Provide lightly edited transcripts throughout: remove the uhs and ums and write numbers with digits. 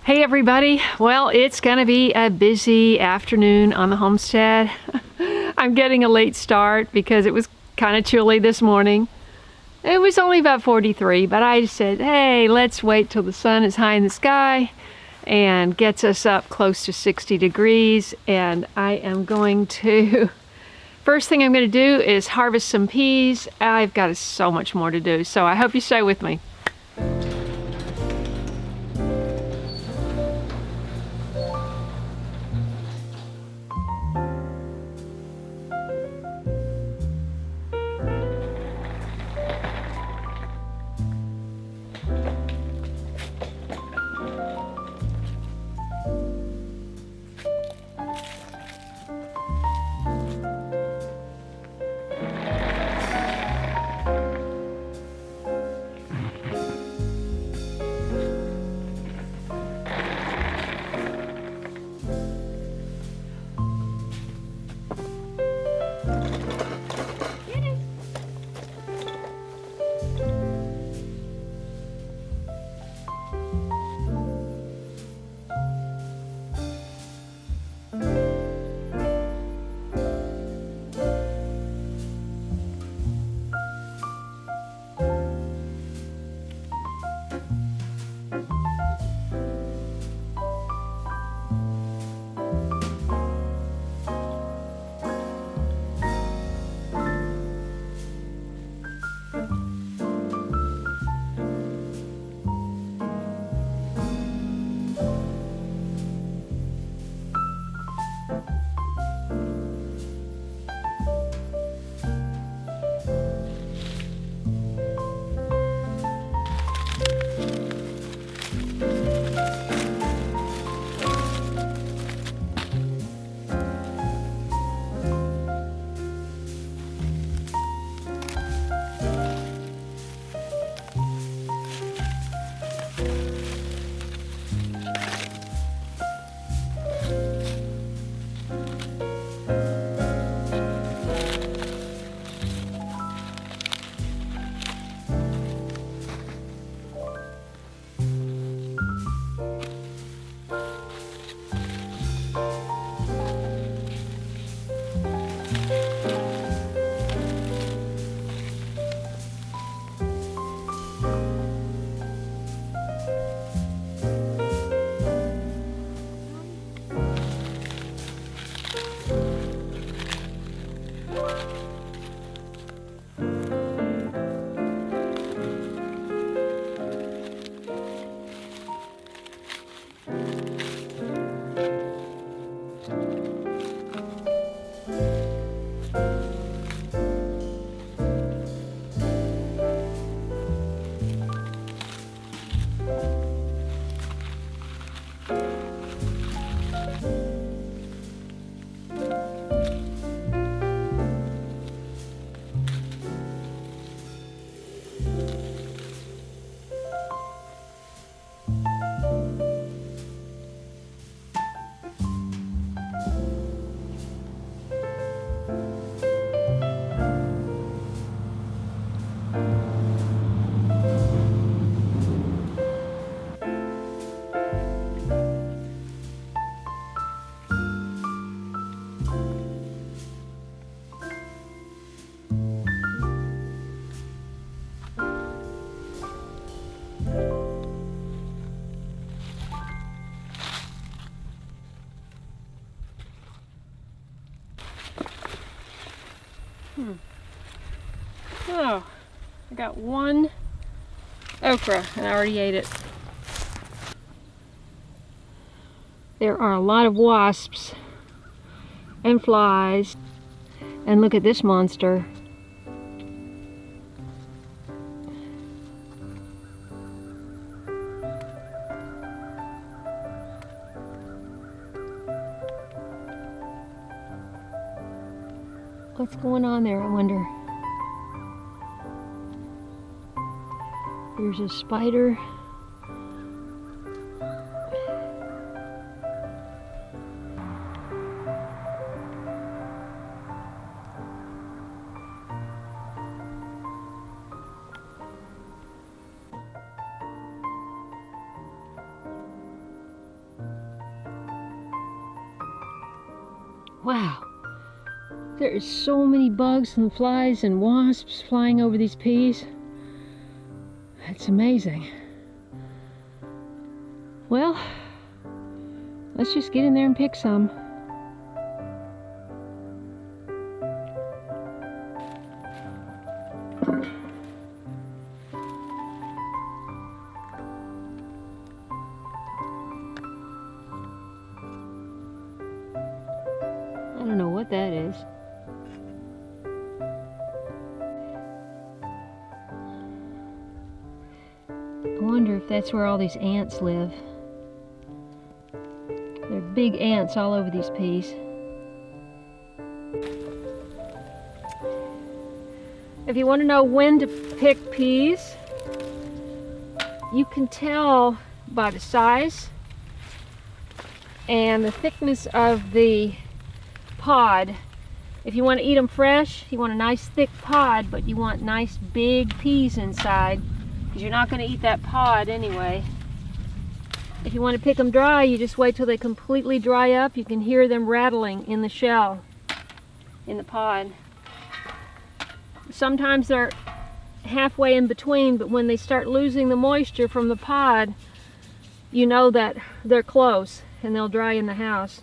Hey everybody, well it's gonna be a busy afternoon on the homestead. I'm getting a late start because it was kind of chilly this morning. It was only about 43, but I said, hey, let's wait till the sun is high in the sky and gets us up close to 60 degrees. And I am going to, first thing I'm gonna do is harvest some peas. I've got so much more to do, so I hope you stay with me. Oh, I got one okra and I already ate it. There are a lot of wasps and flies, and look at this monster. What's going on there, I wonder? There's a spider. Wow. There is so many bugs and flies and wasps flying over these peas. It's amazing. Well, let's just get in there and pick some. I don't know what that is. I wonder if that's where all these ants live. There are big ants all over these peas. If you want to know when to pick peas, you can tell by the size and the thickness of the pod. If you want to eat them fresh, you want a nice thick pod, but you want nice big peas inside, because you're not going to eat that pod anyway. If you want to pick them dry, you just wait till they completely dry up. You can hear them rattling in the shell, in the pod. Sometimes they're halfway in between, but when they start losing the moisture from the pod, you know that they're close and they'll dry in the house.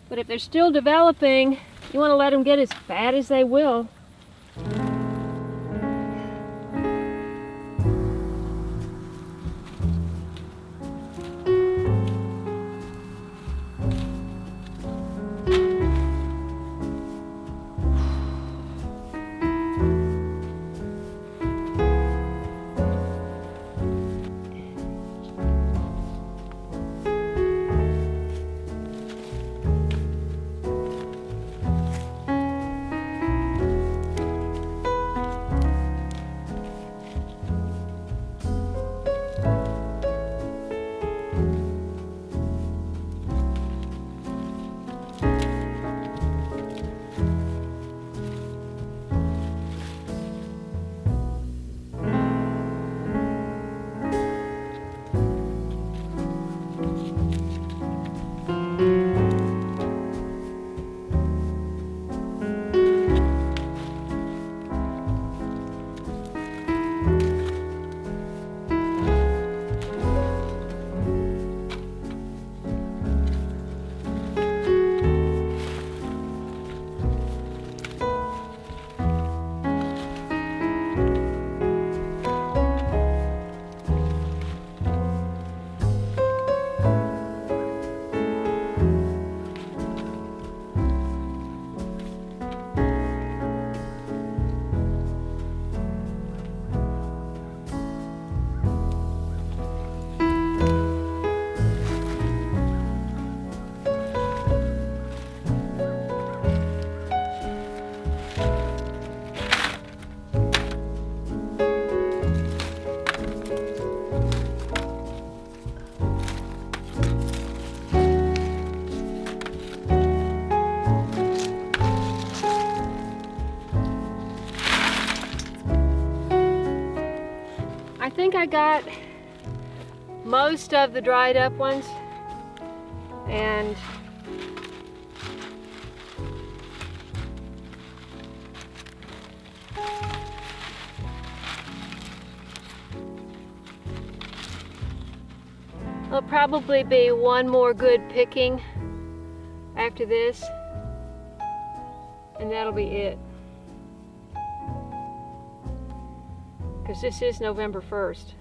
But if they're still developing, you want to let them get as fat as they will. I think I got most of the dried up ones, and there'll probably be one more good picking after this, and that'll be it. Because this is November 1st.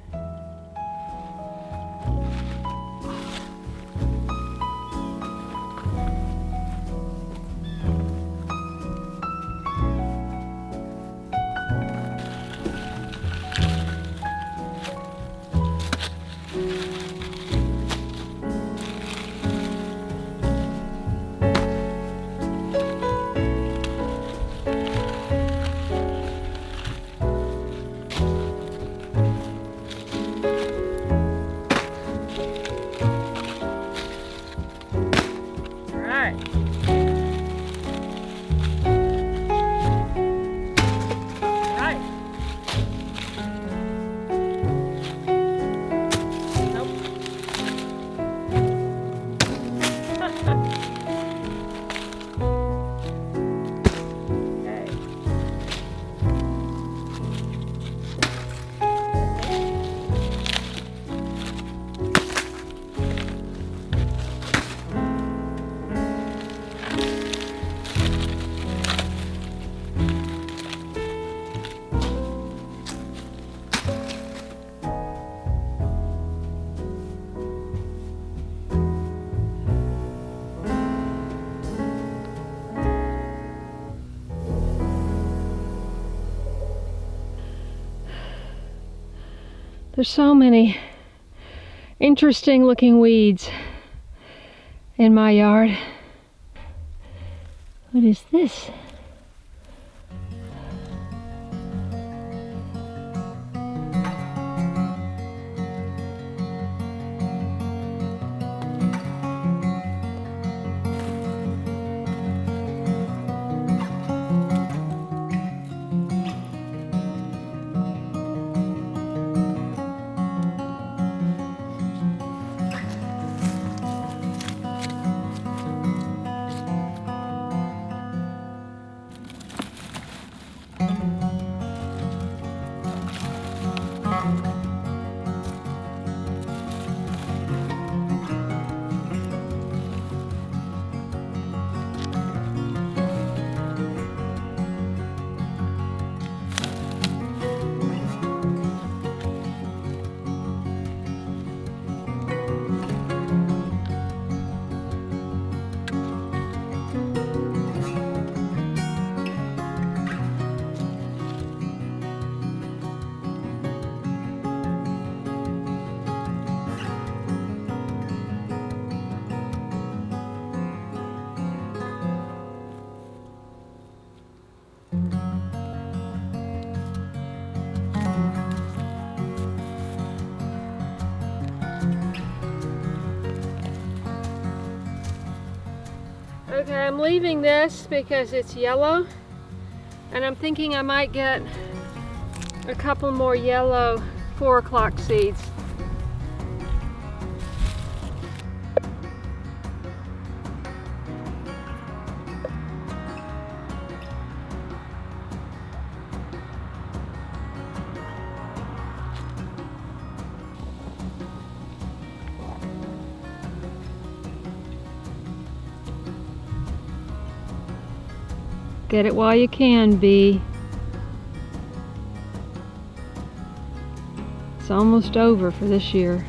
There's so many interesting looking weeds in my yard. What is this? Okay, I'm leaving this because it's yellow, and I'm thinking I might get a couple more yellow 4 o'clock seeds. Get it while you can, bee. It's almost over for this year.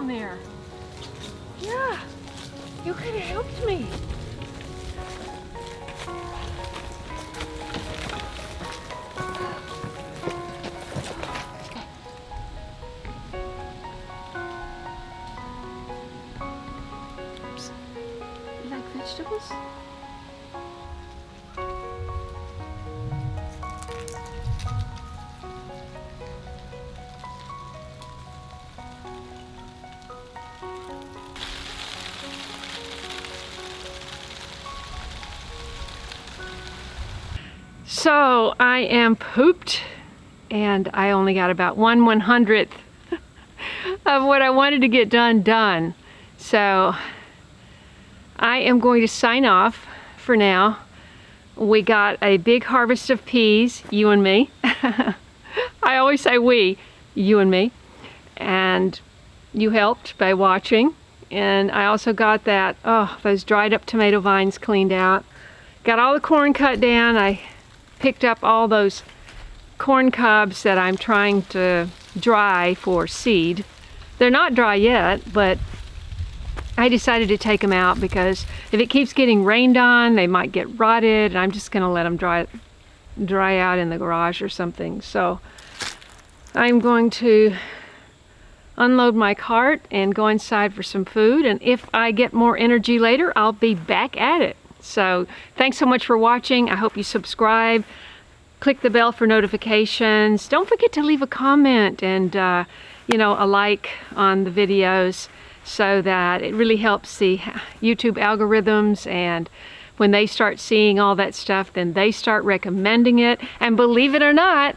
There. Yeah, you could have helped me. Oops. You like vegetables? So I am pooped, and I only got about 1/100th of what I wanted to get done. So I am going to sign off for now. We got a big harvest of peas, you and me. I always say we, you and me. And you helped by watching. And I also got that, those dried up tomato vines cleaned out. Got all the corn cut down. I picked up all those corn cobs that I'm trying to dry for seed. They're not dry yet, but I decided to take them out because if it keeps getting rained on, they might get rotted, and I'm just gonna let them dry out in the garage or something. So I'm going to unload my cart and go inside for some food, and if I get more energy later, I'll be back at it. So thanks so much for watching. I hope you subscribe, click the bell for notifications. Don't forget to leave a comment and you know, a like on the videos, so that it really helps the YouTube algorithms, and when they start seeing all that stuff, then they start recommending it. And believe it or not,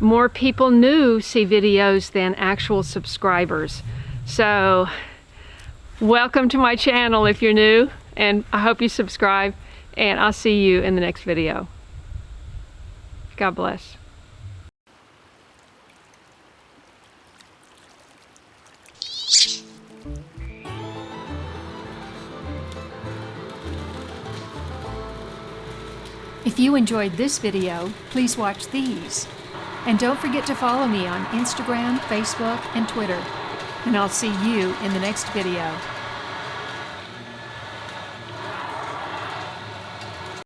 more people new see videos than actual subscribers. So welcome to my channel if you're new, and I hope you subscribe, and I'll see you in the next video. God bless. If you enjoyed this video, please watch these. And don't forget to follow me on Instagram, Facebook, and Twitter. And I'll see you in the next video.